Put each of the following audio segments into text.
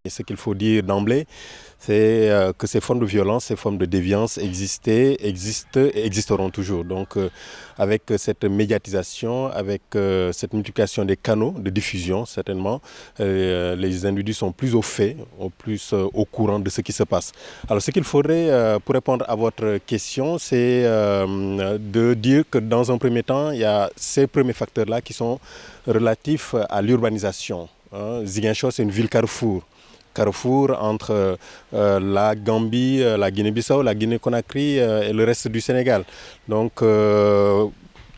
Et ce qu'il faut dire d'emblée, c'est que ces formes de violence, ces formes de déviance existent et existeront toujours. Donc avec cette médiatisation, avec cette multiplication des canaux de diffusion, certainement, les individus sont plus au fait, plus au courant de ce qui se passe. Alors ce qu'il faudrait, pour répondre à votre question, c'est de dire que dans un premier temps, il y a ces premiers facteurs-là qui sont relatifs à l'urbanisation. Ziguinchor, c'est une ville carrefour entre la Gambie, la Guinée-Bissau, la Guinée-Conakry et le reste du Sénégal. Donc,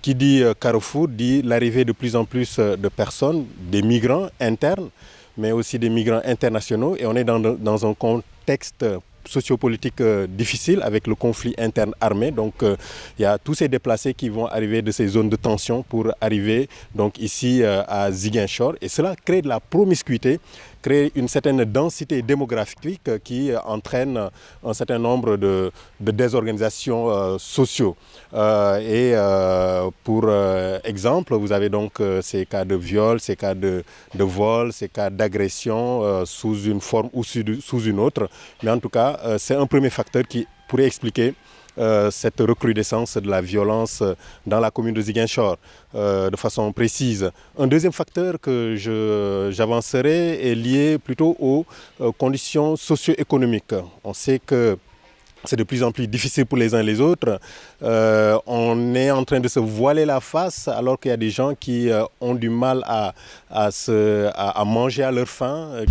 qui dit carrefour dit l'arrivée de plus en plus de personnes, des migrants internes, mais aussi des migrants internationaux. Et on est dans un contexte sociopolitique difficile avec le conflit interne armé. Donc il y a tous ces déplacés qui vont arriver de ces zones de tension pour arriver donc ici à Ziguinchor. Et cela crée de la promiscuité, crée une certaine densité démographique qui entraîne un certain nombre de désorganisations sociaux. Pour exemple, vous avez donc ces cas de viol, ces cas de vol, ces cas d'agression sous une forme ou sous une autre. Mais en tout cas, c'est un premier facteur qui pourrait expliquer cette recrudescence de la violence dans la commune de Ziguinchor de façon précise. Un deuxième facteur que j'avancerai est lié plutôt aux conditions socio-économiques. On sait que c'est de plus en plus difficile pour les uns et les autres. On est en train de se voiler la face alors qu'il y a des gens qui ont du mal à manger à leur faim.